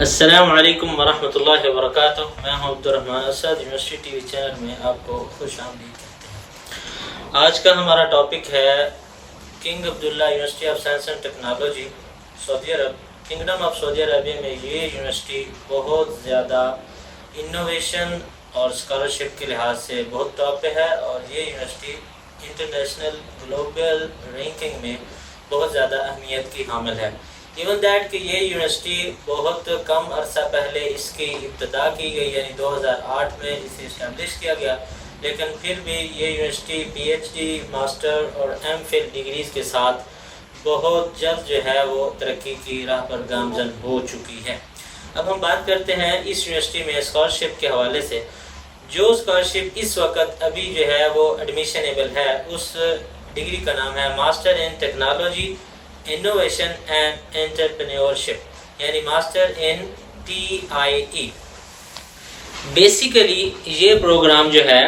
السلام علیکم ورحمۃ اللہ وبرکاتہ. میں ہوں عبدالرحمٰن اسد. یونیورسٹی ٹی وی چینل میں آپ کو خوش آمدید کہتے ہیں. آج کا ہمارا ٹاپک ہے king Abdullah university of science and technology Saudi Arab. Kingdom of Saudi Arabia میں یہ یونیورسٹی بہت زیادہ انوویشن اور اسکالرشپ کے لحاظ سے بہت ٹاپ پہ ہے، اور یہ یونیورسٹی انٹرنیشنل گلوبل رینکنگ میں بہت زیادہ اہمیت کی حامل ہے. ایون دیٹ کہ یہ یونیورسٹی بہت کم عرصہ پہلے اس کی ابتدا کی گئی، یعنی 2008 میں اسے اسٹیبلش کیا گیا، لیکن پھر بھی یہ university P H D, master اور ایم فل ڈگریز کے ساتھ بہت جلد جو ہے وہ ترقی کی راہ پر گامزن ہو چکی ہے. اب ہم بات کرتے ہیں اس یونیورسٹی میں اسکالرشپ کے حوالے سے. جو اسکالرشپ اس وقت ابھی جو ہے وہ ایڈمیشنیبل ہے، اس ڈگری کا نام ہے master in technology innovation and entrepreneurship, یعنی ماسٹر ان TIE. بیسیکلی یہ پروگرام جو ہے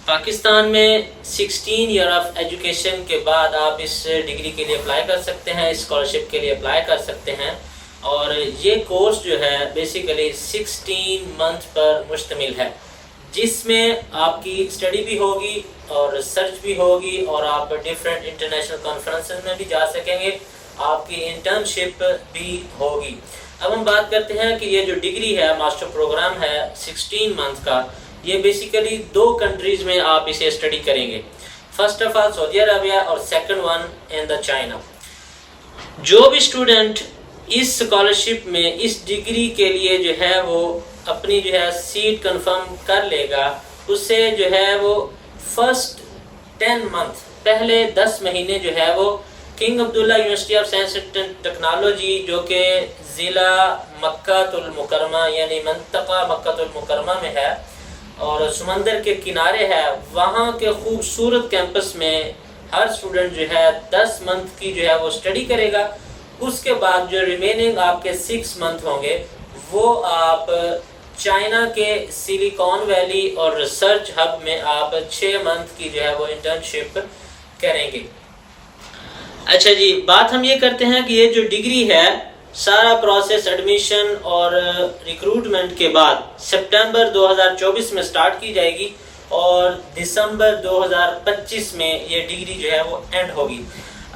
پاکستان میں 16 ایئر آف ایجوکیشن کے بعد آپ اس ڈگری کے لیے اپلائی کر سکتے ہیں، اسکالرشپ کے لیے اپلائی کر سکتے ہیں. اور یہ کورس جو ہے بیسیکلی 16 منتھ پر مشتمل ہے، جس میں آپ کی اسٹڈی بھی ہوگی اور ریسرچ بھی ہوگی، اور آپ ڈفرینٹ انٹرنیشنل کانفرنسز میں بھی جا سکیں گے. آپ کی انٹرنشپ بھی ہوگی. اب ہم بات کرتے ہیں کہ یہ جو ڈگری ہے، ماسٹر پروگرام ہے 16 منتھ کا، یہ بیسیکلی 2 کنٹریز میں آپ اسے اسٹڈی کریں گے. فرسٹ آف آل سعودی عربیہ، اور سیکنڈ ون ان دا چائنا. جو بھی اسٹوڈنٹ اس اسکالرشپ میں اس ڈگری کے لیے جو ہے وہ اپنی جو ہے سیٹ کنفرم کر لے گا، اس سے جو ہے وہ فرسٹ 10 منتھ، پہلے 10 مہینے جو ہے وہ king Abdullah university of science and technology, جو کہ ضلع مکہ المکرمہ یعنی منطقہ مکہ المکرمہ میں ہے اور سمندر کے کنارے ہے، وہاں کے خوبصورت کیمپس میں ہر اسٹوڈنٹ جو ہے 10 منتھ کی جو ہے وہ اسٹڈی کرے گا. اس کے بعد جو ریمیننگ آپ کے 6 منتھ ہوں گے وہ آپ چائنا کے سلیکون ویلی اور ریسرچ ہب میں آپ 6 منتھ کی جو ہے وہ انٹرنشپ کریں گے. اچھا جی، بات ہم یہ کرتے ہیں کہ یہ جو ڈگری ہے، سارا پروسیس ایڈمیشن اور ریکروٹمنٹ کے بعد سپٹمبر 2024 میں سٹارٹ کی جائے گی، اور دسمبر 2025 میں یہ ڈگری جو ہے وہ اینڈ ہوگی.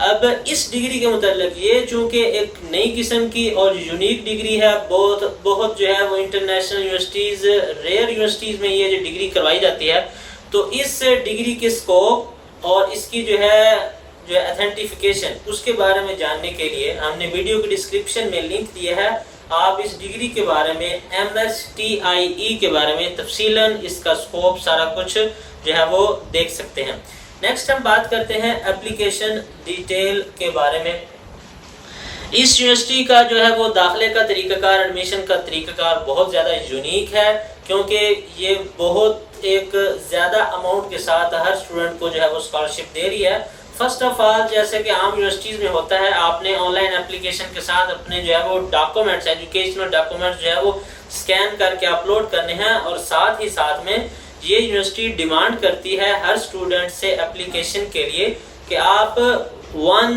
اب اس ڈگری کے متعلق یہ چونکہ ایک نئی قسم کی اور یونیک ڈگری ہے، بہت جو ہے وہ انٹرنیشنل یونیورسٹیز، ریئر یونیورسٹیز میں یہ جو ڈگری کروائی جاتی ہے، تو اس ڈگری کے سکوپ اور اس کی جو ہے اتھینٹیفیکیشن، اس کے بارے میں جاننے کے لیے ہم نے ویڈیو کی ڈسکرپشن میں لنک دیا ہے. آپ اس ڈگری کے بارے میں MSTIE کے بارے میں تفصیلاً اس کا سکوپ سارا کچھ جو ہے وہ دیکھ سکتے ہیں. نیکسٹ ہم بات کرتے ہیں اپلیکیشن ڈیٹیل کے بارے میں. اس یونیورسٹی کا جو ہے وہ داخلے کا طریقہ کار، ایڈمیشن کا طریقہ کار بہت زیادہ یونیک ہے، کیونکہ یہ بہت ایک زیادہ اماؤنٹ کے ساتھ ہر اسٹوڈنٹ کو جو ہے وہ اسکالرشپ دے رہی ہے. فرسٹ آف آل، جیسے کہ عام یونیورسٹیز میں ہوتا ہے، آپ نے آن لائن اپلیکیشن کے ساتھ اپنے جو ہے وہ ڈاکومنٹس، ایجوکیشنل ڈاکومنٹس جو ہے وہ اسکین کر کے اپلوڈ کرنے ہیں. اور ساتھ ہی ساتھ میں یہ یونیورسٹی ڈیمانڈ کرتی ہے ہر اسٹوڈنٹ سے اپلیکیشن کے لیے کہ آپ 1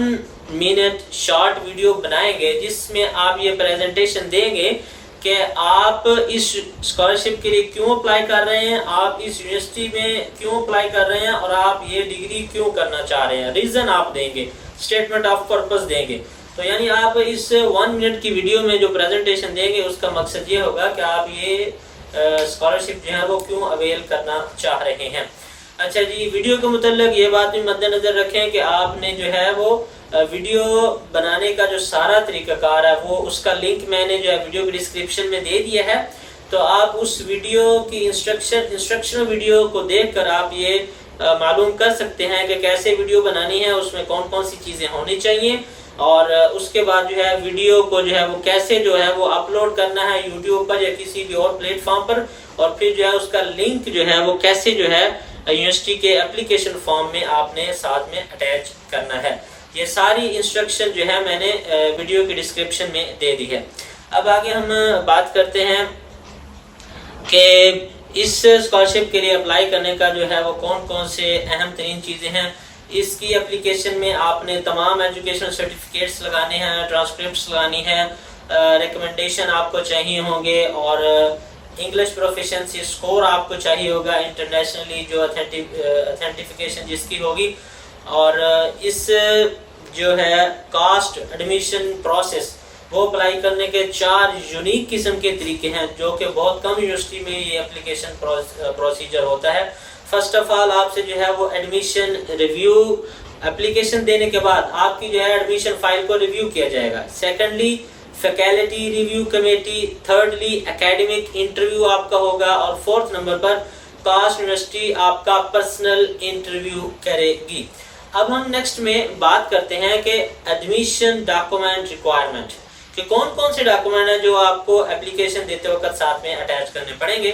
منٹ شارٹ ویڈیو بنائیں گے، جس میں آپ یہ پریزنٹیشن دیں گے کہ آپ اس اسکالرشپ کے لیے کیوں اپلائی کر رہے ہیں، آپ اس یونیورسٹی میں کیوں اپلائی کر رہے ہیں، اور آپ یہ ڈگری کیوں کرنا چاہ رہے ہیں. ریزن آپ دیں گے، اسٹیٹمنٹ آف پرپز دیں گے. تو یعنی آپ اس 1 منٹ کی ویڈیو میں جو پریزنٹیشن دیں گے، اس کا مقصد یہ ہوگا کہ آپ یہ اسکالرشپ جو ہے وہ کیوں اویل کرنا چاہ رہے ہیں. اچھا جی، ویڈیو کے متعلق یہ بات بھی مد نظر رکھیں کہ آپ نے جو ہے وہ ویڈیو بنانے کا جو سارا طریقہ کار ہے، وہ اس کا لنک میں نے جو ہے ویڈیو کی ڈسکرپشن میں دے دیا ہے. تو آپ اس ویڈیو کی انسٹرکشن ویڈیو کو دیکھ کر آپ یہ معلوم کر سکتے ہیں کہ کیسے ویڈیو بنانی ہے، اس میں کون کون سی چیزیں ہونی چاہیے، اور اس کے بعد جو ہے ویڈیو کو جو ہے وہ کیسے جو ہے وہ اپلوڈ کرنا ہے یوٹیوب پر یا کسی بھی اور پلیٹ فارم پر، اور پھر جو ہے اس کا لنک جو ہے وہ کیسے جو ہے یونیورسٹی کے اپلیکیشن فارم میں آپ نے ساتھ میں اٹیچ کرنا ہے. یہ ساری انسٹرکشن جو ہے میں نے ویڈیو کی ڈسکرپشن میں دے دی ہے. اب آگے ہم بات کرتے ہیں کہ اس اسکالرشپ کے لیے اپلائی کرنے کا جو ہے وہ کون کون سے اہم ترین چیزیں ہیں. اس کی اپلیکیشن میں آپ نے تمام ایجوکیشنل سرٹیفکیٹس لگانے ہیں، ٹرانسکرپٹس لگانی ہے، ریکمنڈیشن آپ کو چاہیے ہوں گے اور انگلش پروفیشنسی سکور آپ کو چاہیے ہوگا انٹرنیشنلی جو اتھینٹیفیکیشن جس کی ہوگی. اور اس جو ہے کاسٹ ایڈمیشن پروسیس وہ اپلائی کرنے کے 4 یونیک قسم کے طریقے ہیں جو کہ بہت کم یونیورسٹی میں یہ اپلیکیشن پروسیجر ہوتا ہے. فرسٹ آف آل آپ سے جو ہے وہ ایڈمیشن ریویو اپلیکیشن دینے کے بعد آپ کی جو ہے ایڈمیشن فائل کو ریویو کیا جائے گا. Secondly faculty review committee. Thirdly academic interview آپ کا ہوگا. اور فورتھ نمبر پر کاسٹ یونیورسٹی آپ کا پرسنل انٹرویو کرے گی. اب ہم نیکسٹ میں بات کرتے ہیں کہ ایڈمیشن ڈاکومنٹ ریکوائرمنٹ کہ کون کون سے ڈاکومنٹ ہیں جو آپ کو اپلیکیشن دیتے وقت ساتھ میں اٹیچ کرنے پڑیں گے.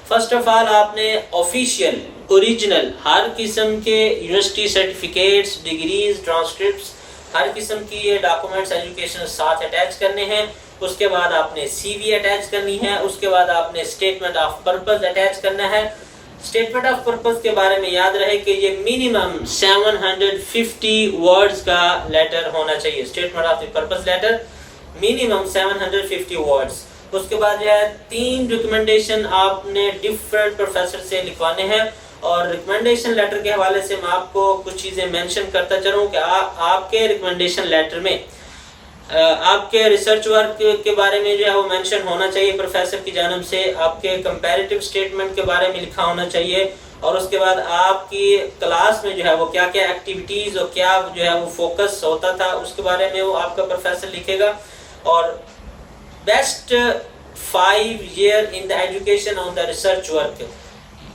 فرسٹ آف آل آپ نے آفیشیل اوریجنل ہر قسم کے یونیورسٹی سرٹیفکیٹس ڈگریز ٹرانسکرپٹس ہر قسم کی یہ ڈاکومنٹس ایجوکیشن ساتھ اٹیچ کرنے ہیں. اس کے بعد آپ نے سی وی اٹیچ کرنی ہے. اس کے بعد آپ نے اسٹیٹمنٹ آف پرپز اٹیچ کرنا ہے. اسٹیٹمنٹ آف پرپز کے بارے میں یاد رہے کہ یہ منیمم 750 ورڈز کا لیٹر ہونا چاہیے. Statement of the purpose letter minimum 750 words. اس کے بعد جو ہے 3 ریکمنڈیشن آپ نے ڈفرینٹ پروفیسر سے لکھوانے ہیں. اور ریکمنڈیشن لیٹر کے حوالے سے میں آپ کو کچھ چیزیں مینشن کرتا چلوں کہ آپ کے ریکمنڈیشن لیٹر میں آپ کے ریسرچ ورک کے بارے میں جو ہے وہ مینشن ہونا چاہیے پروفیسر کی جانب سے. آپ کے کمپیریٹیو اسٹیٹمنٹ کے بارے میں لکھا ہونا چاہیے. اور اس کے بعد آپ کی کلاس میں جو ہے وہ کیا کیا ایکٹیویٹیز اور کیا جو ہے وہ فوکس ہوتا تھا اس کے بارے میں وہ آپ کا پروفیسر لکھے گا. اور best 5 year in the education on the research work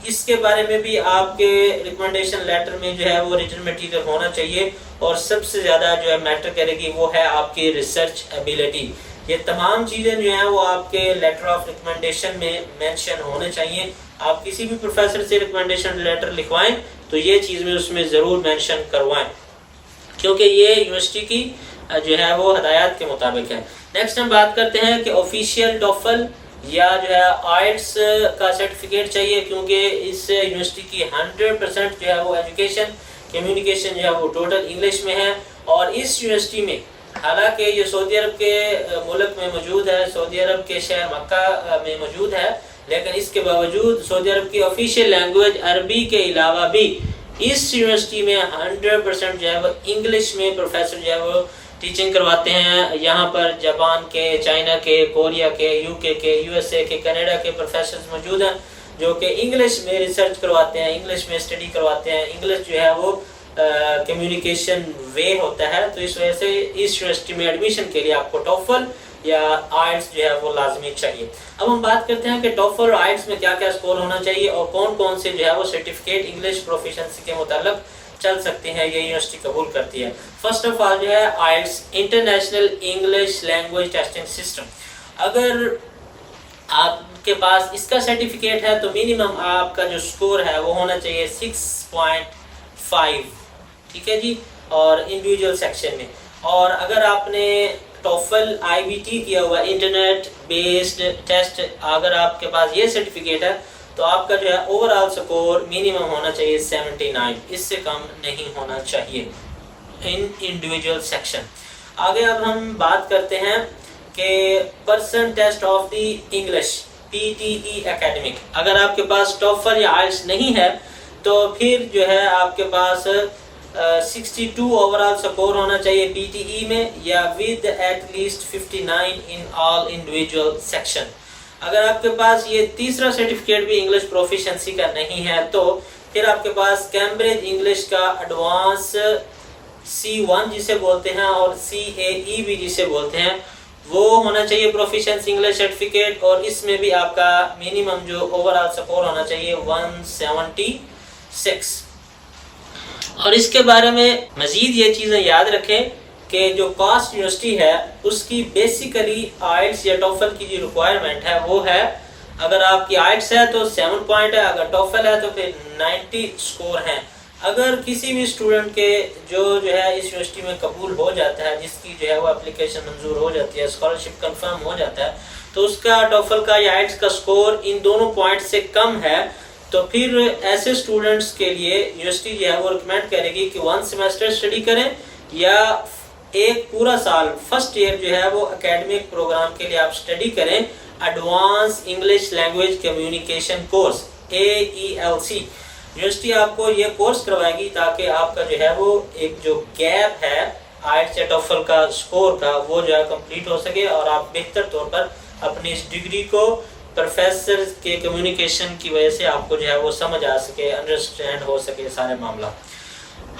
اس کے بارے میں بھی آپ کے ریکمنڈیشن لیٹر میں جو ہے وہ ریٹن مٹیریل ہونا چاہیے. اور سب سے زیادہ جو ہے میٹر کرے گی وہ ہے آپ کی ریسرچ ایبیلٹی. یہ تمام چیزیں جو ہیں وہ آپ کے لیٹر آف ریکمنڈیشن میں مینشن ہونے چاہیے. آپ کسی بھی پروفیسر سے ریکمنڈیشن لیٹر لکھوائیں تو یہ چیز میں اس میں ضرور مینشن کروائیں کیونکہ یہ یونیورسٹی کی جو ہے وہ ہدایات کے مطابق ہے. نیکسٹ ہم بات کرتے ہیں کہ آفیشیل ٹوفل یا جو ہے آئلٹس کا سرٹیفکیٹ چاہیے کیونکہ اس یونیورسٹی کی 100% جو ہے وہ ایجوکیشن کمیونیکیشن جو ہے وہ ٹوٹل انگلش میں ہے. اور اس یونیورسٹی میں حالانکہ یہ سعودی عرب کے ملک میں موجود ہے, سعودی عرب کے شہر مکہ میں موجود ہے, لیکن اس کے باوجود سعودی عرب کی آفیشیل لینگویج عربی کے علاوہ بھی اس یونیورسٹی میں 100% جو ہے وہ انگلش میں پروفیسر جو ہے وہ ٹیچنگ کرواتے ہیں. یہاں پر جاپان کے, چائنا کے, کوریا کے, یو کے, یو ایس اے کے, کینیڈا کے پروفیسرز موجود ہیں جو کہ انگلش میں ریسرچ کرواتے ہیں, انگلش میں اسٹڈی کرواتے ہیں. انگلش جو ہے وہ کمیونیکیشن وے ہوتا ہے. تو اس وجہ سے اس یونیورسٹی میں ایڈمیشن کے لیے آپ کو ٹوفل یا آئلٹس جو ہے وہ لازمی چاہیے. اب ہم بات کرتے ہیں کہ ٹوفل اور آئلٹس میں کیا کیا سکور ہونا چاہیے اور کون کون سے جو ہے وہ سرٹیفکیٹ انگلش پروفیشنسی کے متعلق چل سکتے ہیں یہ یونیورسٹی قبول کرتی ہے. فرسٹ آف آل جو ہے IELTS international English language testing system. اگر آپ کے پاس اس کا سرٹیفکیٹ ہے تو منیمم آپ کا جو سکور ہے وہ ہونا چاہیے 6.5. ٹھیک ہے جی, اور انڈیویجول سیکشن میں. اور اگر آپ نے ٹوفل آئی بی ٹی کیا ہوا انٹرنیٹ بیسڈ ٹیسٹ, اگر آپ کے پاس یہ سرٹیفکیٹ ہے تو آپ کا جو ہے اوور آل سکور منیمم ہونا چاہیے 79, اس سے کم نہیں ہونا چاہیے ان انڈیویجول سیکشن. آگے اب ہم بات کرتے ہیں کہ person test of the English PTE academic. اگر آپ کے پاس ٹوفل یا آئلٹس نہیں ہے تو پھر جو ہے آپ کے پاس 62 اوور آل سکور ہونا چاہیے PTE میں یا with at least 59 in all individual section. اگر آپ کے پاس یہ تیسرا سرٹیفکیٹ بھی انگلش پروفیشنسی کا نہیں ہے تو پھر آپ کے پاس کیمبرج انگلش کا ایڈوانس C1 جسے بولتے ہیں اور CAE بھی جسے بولتے ہیں وہ ہونا چاہیے پروفیشنسی انگلش سرٹیفکیٹ. اور اس میں بھی آپ کا منیمم جو اوور آل سکور ہونا چاہیے 176. اور اس کے بارے میں مزید یہ چیزیں یاد رکھیں کہ جو کاسٹ یونیورسٹی ہے اس کی بیسیکلی آئلٹس یا ٹوفل کی جو ریکوائرمنٹ ہے وہ ہے, اگر آپ کی آئلٹس ہے تو 7 پوائنٹ ہے, اگر ٹوفل ہے تو پھر 90 سکور ہیں. اگر کسی بھی اسٹوڈنٹ کے جو ہے اس یونیورسٹی میں قبول ہو جاتا ہے, جس کی جو ہے وہ اپلیکیشن منظور ہو جاتی ہے, اسکالرشپ کنفرم ہو جاتا ہے, تو اس کا ٹوفل کا یا آئلٹس کا سکور ان دونوں پوائنٹ سے کم ہے, تو پھر ایسے اسٹوڈنٹس کے لیے یونیورسٹی جو ہے وہ ریکمینڈ کرے گی کہ 1 سیمسٹر اسٹڈی کریں یا ایک پورا سال فرسٹ ایئر جو ہے وہ اکیڈمک پروگرام کے لیے آپ اسٹڈی کریں، advance English language communication course AELC، university آپ کو یہ کورس کروائے گی تاکہ آپ کا جو ہے وہ ایک جو گیپ ہے آئیلٹس یا ٹوفل کا سکور کا وہ جو ہے کمپلیٹ ہو سکے، اور آپ بہتر طور پر اپنی اس ڈگری کو پروفیسر کے کمیونیکیشن کی وجہ سے آپ کو جو ہے وہ سمجھ آ سکے، انڈرسٹینڈ ہو سکے سارے معاملات۔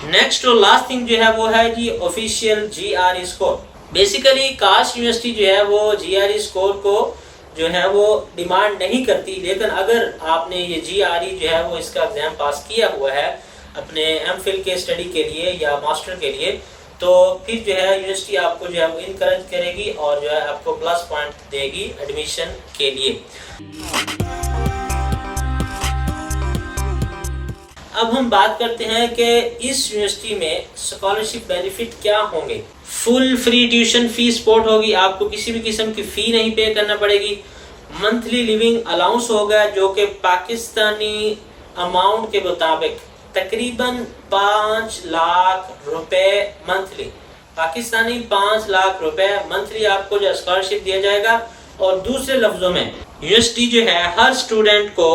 نیکسٹ اور لاسٹ تھنگ جو ہے وہ ہے جی official GRE score. Basically KAIST university جو ہے وہ GRE اسکور کو جو ہے وہ ڈیمانڈ نہیں کرتی، لیکن اگر آپ نے یہ GRE جو ہے وہ اس کا ایگزام پاس کیا ہوا ہے اپنے MPhil کے اسٹڈی کے لیے یا ماسٹر کے لیے، تو پھر جو ہے یونیورسٹی آپ کو جو ہے وہ انکریج کرے گی اور جو ہے آپ کو پلس پوائنٹ دے گی ایڈمیشن کے لیے۔ اب ہم بات کرتے ہیں کہ اس یونیورسٹی میں اسکالرشپ بینیفٹ کیا ہوں گے۔ فل فری ٹیوشن فی سپورٹ ہوگی، آپ کو کسی بھی قسم کی فی نہیں پے کرنا پڑے گی۔ منتھلی لیونگ الاؤنس ہوگا جو کہ پاکستانی اماؤنٹ کے مطابق تقریباً 5 لاکھ روپے منتھلی، پاکستانی 5 لاکھ روپے منتھلی آپ کو جو اسکالرشپ دیا جائے گا۔ اور دوسرے لفظوں میں یونیورسٹی جو ہے ہر اسٹوڈنٹ کو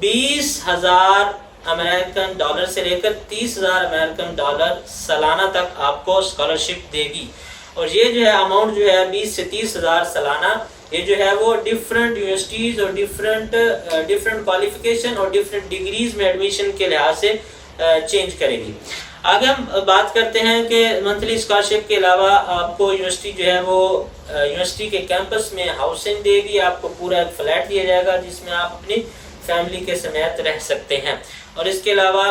20,000 امریکن ڈالر سے لے کر 30,000 امریکن ڈالر سالانہ تک آپ کو اسکالرشپ دے گی، اور یہ جو ہے اماؤنٹ جو ہے 20 سے 30,000 سالانہ، یہ جو ہے وہ ڈفرینٹ یونیورسٹیز اور ڈفرینٹ کوالیفیکیشن اور ڈفرینٹ ڈگریز میں ایڈمیشن کے لحاظ سے چینج کرے گی۔ آگے ہم بات کرتے ہیں کہ منتھلی اسکالرشپ کے علاوہ آپ کو یونیورسٹی جو ہے وہ یونیورسٹی کے کیمپس میں ہاؤسنگ دے گی، آپ کو پورا ایک فلیٹ دیا جائے گا جس میں آپ اپنی فیملی کے سمیت رہ سکتے ہیں، اور اس کے علاوہ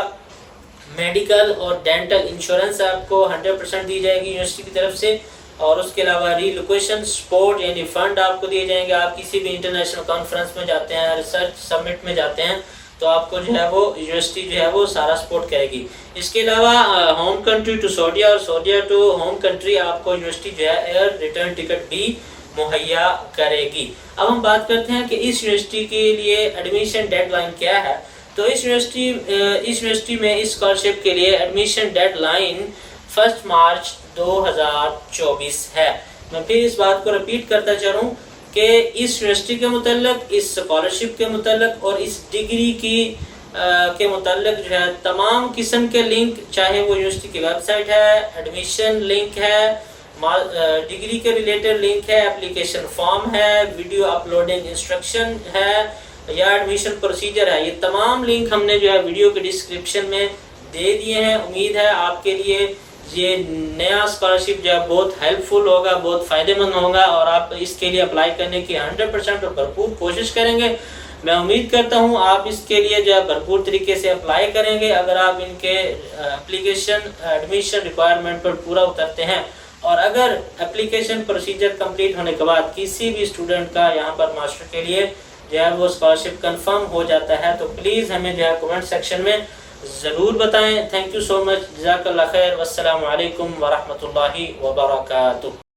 میڈیکل اور ڈینٹل انشورنس آپ کو 100% دی جائے گی یونیورسٹی کی طرف سے، اور اس کے علاوہ ری لوکیشن سپورٹ یعنی فنڈ آپ کو دیے جائیں گے۔ آپ کسی بھی انٹرنیشنل کانفرنس میں جاتے ہیں، ریسرچ سمٹ میں جاتے ہیں، تو آپ کو جو ہے وہ یونیورسٹی جو ہے وہ سارا سپورٹ کرے گی۔ اس کے علاوہ ہوم کنٹری ٹو سعودیہ اور سعودیہ ٹو ہوم کنٹری آپ کو یونیورسٹی جو ہے ایئر ریٹرن ٹکٹ بھی مہیا کرے گی۔ اب ہم بات کرتے ہیں کہ اس یونیورسٹی کے لیے ایڈمیشن ڈیڈ لائن کیا ہے۔ تو اس یونیورسٹی میں اس اسکالرشپ کے لیے ایڈمیشن ڈیڈ لائن 1 مارچ 2024 ہے۔ میں پھر اس بات کو ریپیٹ کرتا چلوں کہ اس یونیورسٹی کے متعلق، اس اسکالرشپ کے متعلق اور اس ڈگری کے متعلق جو ہے تمام قسم کے لنک، چاہے وہ یونیورسٹی کی ویب سائٹ ہے، ایڈمیشن لنک ہے، ڈگری کے ریلیٹڈ لنک ہے، اپلیکیشن فارم ہے، ویڈیو اپلوڈنگ انسٹرکشن ہے یا ایڈمیشن پروسیجر ہے، یہ تمام لنک ہم نے جو ہے ویڈیو کے ڈسکرپشن میں دے دیے ہیں۔ امید ہے آپ کے لیے یہ نیا اسکالرشپ جو ہے بہت ہیلپ فل ہوگا، بہت فائدہ مند ہوگا، اور آپ اس کے لیے اپلائی کرنے کی 100% اور بھرپور کوشش کریں گے۔ میں امید کرتا ہوں آپ اس کے لیے جو ہے بھرپور طریقے سے اپلائی کریں گے اگر آپ ان کے اپلیکیشن ایڈمیشن ریکوائرمنٹ پر پورا اترتے ہیں، اور اگر اپلیکیشن پروسیجر کمپلیٹ ہونے کے بعد کسی بھی اسٹوڈنٹ کا یہاں پر ماسٹر کے لیے جو ہے وہ اسکالرشپ کنفرم ہو جاتا ہے، تو پلیز ہمیں جو ہے کمنٹ سیکشن میں ضرور بتائیں۔ تھینک یو سو مچ، جزاک اللہ خیر، والسلام علیکم ورحمۃ اللہ وبرکاتہ۔